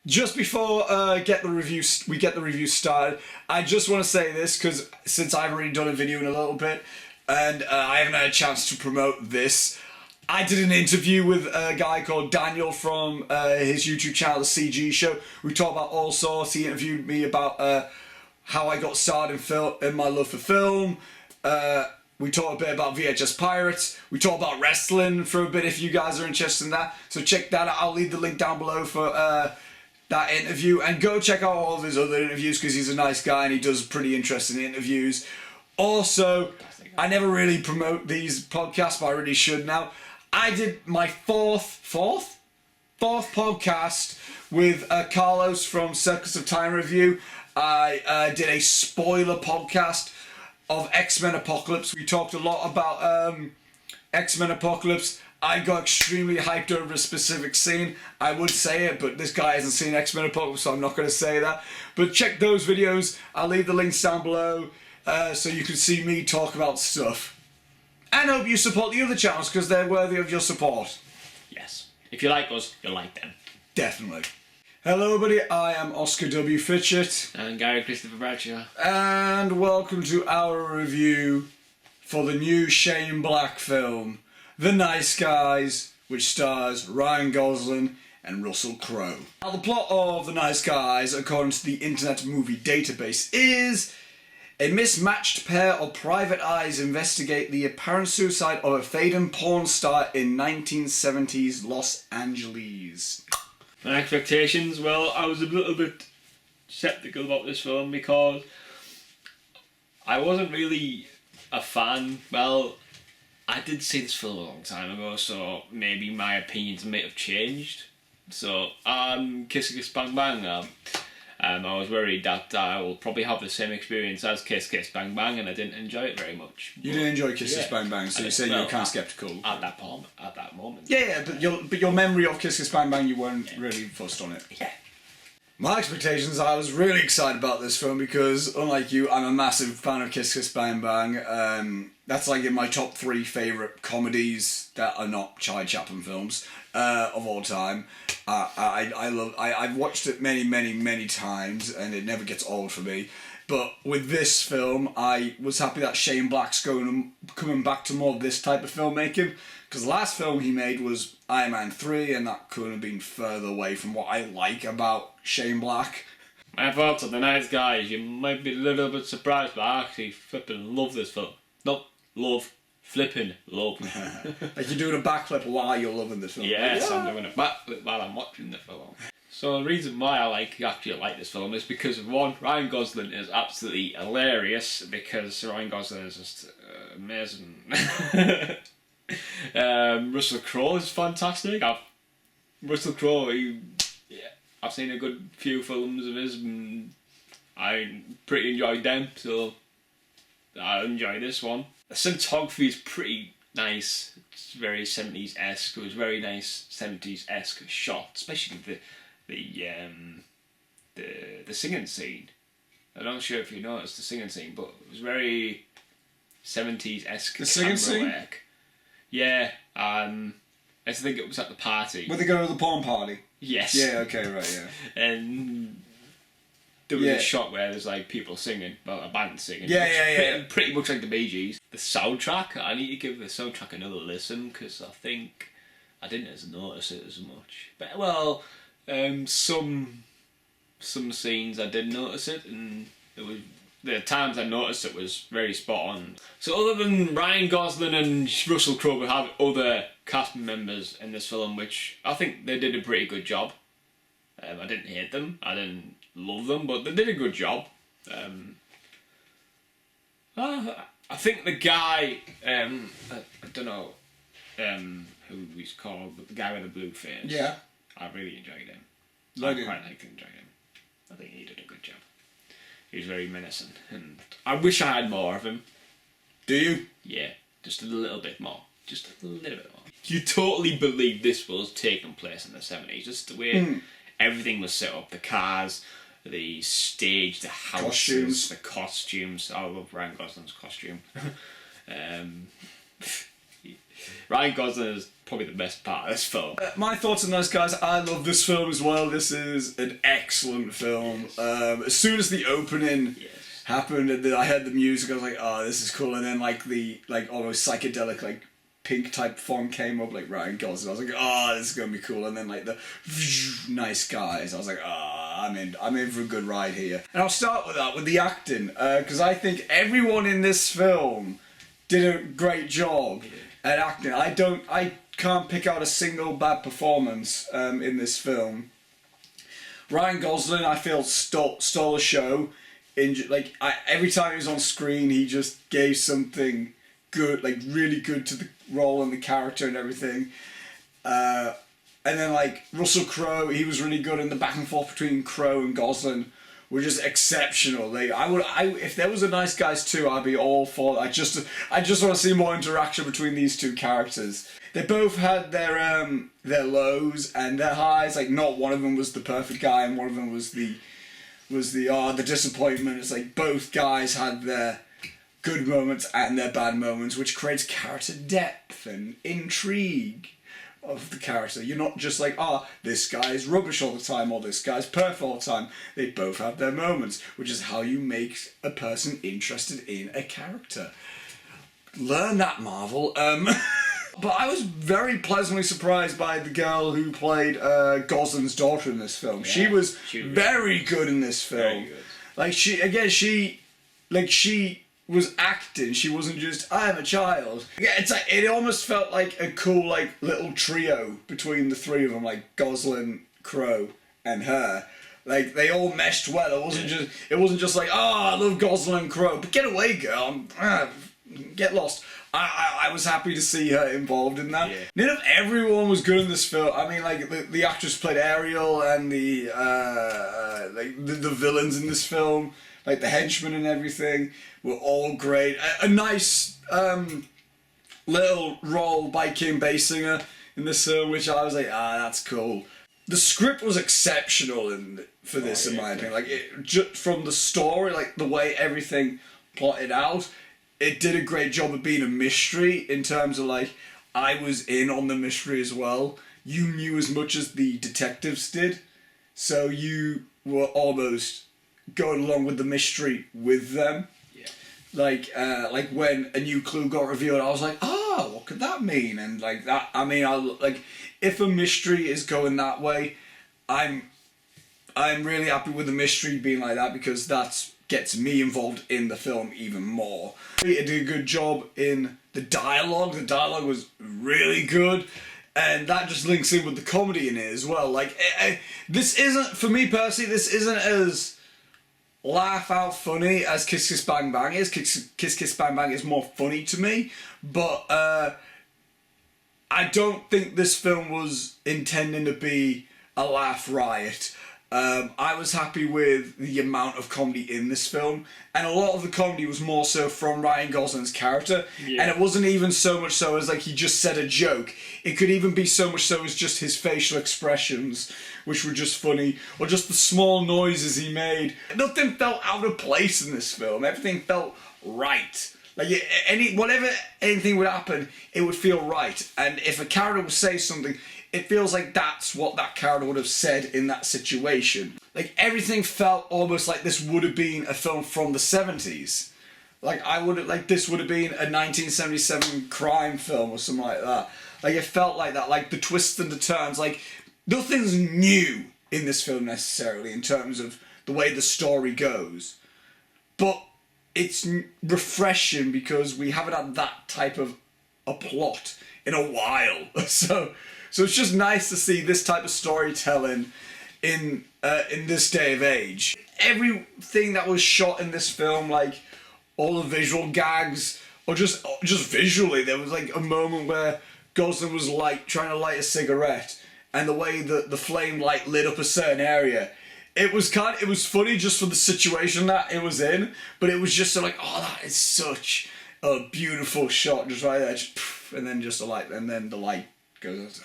Just before we get the review started, I just want to say this because since I've already done a video in a little bit and I haven't had a chance to promote this, I did an interview with a guy called Daniel from his YouTube channel, The CG Show. We talked about all sorts. He interviewed me about how I got started in my love for film. We talked a bit about VHS Pirates. We talked about wrestling for a bit if you guys are interested in that. So check that out. I'll leave the link down below for that interview, and go check out all of his other interviews because he's a nice guy and he does pretty interesting interviews. Also, I never really promote these podcasts, but I really should now. I did my fourth podcast with Carlos from CircutsOfTimeReview. I did a spoiler podcast of X-Men Apocalypse. We talked a lot about X-Men Apocalypse. I got extremely hyped over a specific scene. I would say it, but this guy hasn't seen X-Men Apocalypse, so I'm not going to say that. But check those videos. I'll leave the links down below so you can see me talk about stuff. And I hope you support the other channels because they're worthy of your support. Yes. If you like us, you'll like them. Definitely. Hello everybody, I am Oscar W. Fitchett. And Gary Christopher Bradshaw. And welcome to our review for the new Shane Black film, The Nice Guys, which stars Ryan Gosling and Russell Crowe. Now, the plot of The Nice Guys, according to the Internet Movie Database, is a mismatched pair of private eyes investigate the apparent suicide of a fading porn star in 1970s Los Angeles. My expectations, well, I was a little bit sceptical about this film because I wasn't really a fan. Well, I did see this film a long time ago, so maybe my opinions may have changed. So, Kiss Kiss Bang Bang, I was worried that I will probably have the same experience as Kiss Kiss Bang Bang, and I didn't enjoy it very much. You didn't enjoy Kiss Kiss Bang Bang, so you said you were kind of sceptical. At that moment. Yeah, but your memory of Kiss Kiss Bang Bang, you weren't really fussed on it. Yeah. My expectations, I was really excited about this film because, unlike you, I'm a massive fan of Kiss Kiss Bang Bang. That's like in my top 3 favourite comedies that are not Charlie Chaplin films of all time. I've watched it many times and it never gets old for me. But with this film, I was happy that Shane Black's coming back to more of this type of filmmaking. Because the last film he made was Iron Man 3, and that couldn't have been further away from what I like about Shane Black. My thoughts on The Nice Guys, you might be a little bit surprised, but I actually flipping love this film. Not love, flipping love. Like you're doing a backflip while you're loving this film. Yes, I'm doing a backflip while I'm watching the film. So the reason why I actually like this film is because, one, Ryan Gosling is absolutely hilarious, because Ryan Gosling is just amazing. Russell Crowe is fantastic. Russell Crowe, I've seen a good few films of his and I pretty enjoyed them, so I enjoy this one. The cinematography is pretty nice. It's very 70s-esque. It was very nice 70s-esque shot, especially the singing scene. I'm not sure if you noticed the singing scene, but it was very 70s-esque. The singing scene? Work. Yeah, I think it was at the party. Were they going to the porn party? Yes. Yeah, okay, right, yeah. And there was a shot where there's like people singing, well, a band singing. Yeah. Pretty much like the Bee Gees. The soundtrack, I need to give the soundtrack another listen because I think I didn't notice it as much. But well, some scenes I did notice it, and it was. The times I noticed it was very spot on. So other than Ryan Gosling and Russell Crowe, we have other cast members in this film, which I think they did a pretty good job. I didn't hate them, I didn't love them, but they did a good job. I think the guy, I don't know who he's called, but the guy with the blue face. Yeah. I really enjoyed him. I quite liked him, enjoyed him. I think he did a good job. He's very menacing, and I wish I had more of him. Do you? Yeah, just a little bit more. Just a little bit more. You totally believe this was taking place in the 70s. Just the way everything was set up. The cars, the stage, the houses, the costumes. I love Ryan Gosling's costume. Ryan Gosling is probably the best part of this film. My thoughts on those guys, I love this film as well. This is an excellent film. As soon as the opening happened and I heard the music, I was like, oh, this is cool. And then like the almost psychedelic like pink type font came up, like Ryan Gosling. I was like, oh, this is gonna be cool. And then like the nice guys, I was like, oh, I'm in for a good ride here. And I'll start with that, with the acting, because I think everyone in this film did a great job at acting. I can't pick out a single bad performance in this film. Ryan Gosling, I feel, stole a show. Every time he was on screen, he just gave something good, like really good to the role and the character and everything. And then like Russell Crowe, he was really good, and the back and forth between Crowe and Gosling were just exceptional. If there was a Nice Guys 2, I'd be all for it. I just want to see more interaction between these two characters. They both had their lows and their highs. Like not one of them was the perfect guy, and one of them was the disappointment. It's like both guys had their good moments and their bad moments, which creates character depth and intrigue of the character. You're not just like, this guy's rubbish all the time, or this guy's perfect all the time. They both have their moments, which is how you make a person interested in a character. Learn that, Marvel. But I was very pleasantly surprised by the girl who played Gosling's daughter in this film. Yeah, she was very good in this film. Like she was acting. She wasn't just, I am a child. Yeah, it's like, it almost felt like a cool like little trio between the three of them, like Gosling, Crowe, and her. Like they all meshed well. It wasn't just like, I love Gosling and Crowe, but get away, girl. Get lost. I was happy to see her involved in that. Yeah. None of everyone was good in this film. I mean, like the actress played Ariel, and the villains in this film, like the henchmen and everything, were all great. A nice little role by Kim Basinger in this film, which I was like, that's cool. The script was exceptional for this, in my opinion. Like just from the story, like the way everything plotted out. It did a great job of being a mystery in terms of like, I was in on the mystery as well. You knew as much as the detectives did. So you were almost going along with the mystery with them. Yeah. Like when a new clue got revealed, I was like, what could that mean? And like that, I mean, if a mystery is going that way, I'm really happy with the mystery being like that, because that's gets me involved in the film even more. It did a good job in the dialogue. The dialogue was really good, and that just links in with the comedy in it as well. Like, this isn't, for me personally, this isn't as laugh out funny as Kiss Kiss Bang Bang is. Kiss Kiss Bang Bang is more funny to me, but I don't think this film was intending to be a laugh riot. I was happy with the amount of comedy in this film, and a lot of the comedy was more so from Ryan Gosling's character, and it wasn't even so much so as like he just said a joke. It could even be so much so as just his facial expressions, which were just funny, or just the small noises he made. Nothing felt out of place in this film. Everything felt right. Like anything would happen, it would feel right. And if a character would say something, it feels like that's what that character would have said in that situation. Like everything felt almost like this would have been a film from the 70s. This would have been a 1977 crime film or something like that. Like it felt like that, like the twists and the turns. Like nothing's new in this film necessarily in terms of the way the story goes. But it's refreshing because we haven't had that type of a plot in a while. So it's just nice to see this type of storytelling in this day of age. Everything that was shot in this film, like all the visual gags, or just visually, there was like a moment where Gosling was trying to light a cigarette, and the way that the flame light lit up a certain area. It was funny just for the situation that it was in, but it was just so like, that is such a beautiful shot, just right there, and then just a light, and then the light goes,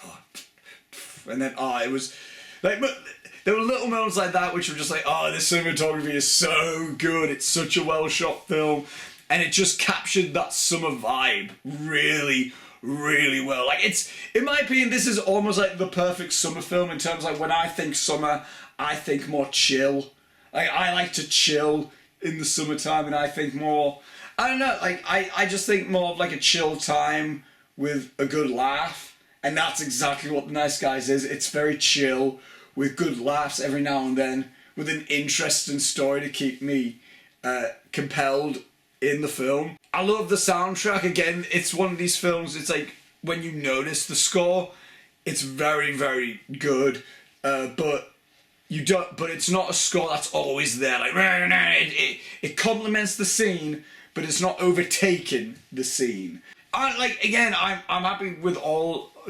and then it was like, but there were little moments like that which were just like, this cinematography is so good, it's such a well shot film, and it just captured that summer vibe really, really well. Like, it's, in my opinion, this is almost like the perfect summer film in terms of, like, when I think summer, I think more chill. Like, I like to chill in the summertime, and I think more, I don't know, like, I just think more of like a chill time with a good laugh, and that's exactly what The Nice Guys is. It's very chill, with good laughs every now and then, with an interesting story to keep me compelled in the film. I love the soundtrack. Again, it's one of these films, it's like, when you notice the score, it's very, very good, but it's not a score that's always there, like, it complements the scene, but it's not overtaking the scene. Again, I'm happy with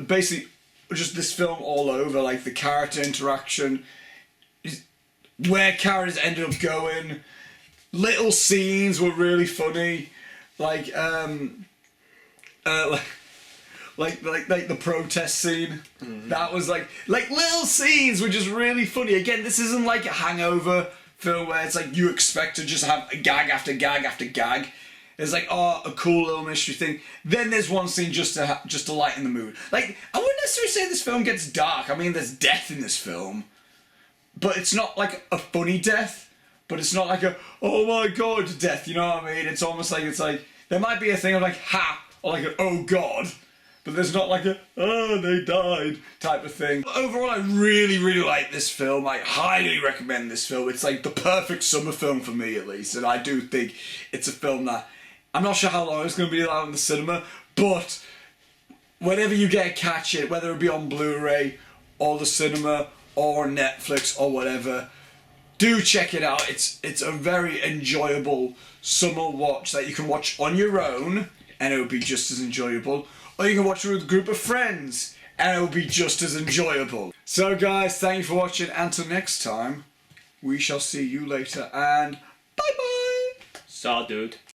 basically, just this film all over, like, the character interaction, where characters ended up going, little scenes were really funny, like the protest scene. That was like little scenes were just really funny. Again, this isn't like a Hangover film where it's like you expect to just have a gag after gag after gag. It's like, oh, a cool little mystery thing. Then there's one scene just to lighten the mood. Like, I wouldn't necessarily say this film gets dark. I mean, there's death in this film, but it's not like a funny death. But it's not like a, oh my god, death. You know what I mean? It's almost like, it's like, there might be a thing of like, ha, or like a, oh god. But there's not like a, oh, they died type of thing. Overall, I really, really like this film. I highly recommend this film. It's like the perfect summer film for me, at least. And I do think it's a film that, I'm not sure how long it's going to be out in the cinema, but whenever you get to catch it, whether it be on Blu-ray, or the cinema, or Netflix, or whatever, do check it out. It's a very enjoyable summer watch that you can watch on your own, and it would be just as enjoyable. Or you can watch it with a group of friends, and it will be just as enjoyable. So guys, thank you for watching, and until next time, we shall see you later, and bye bye! Saw, dude.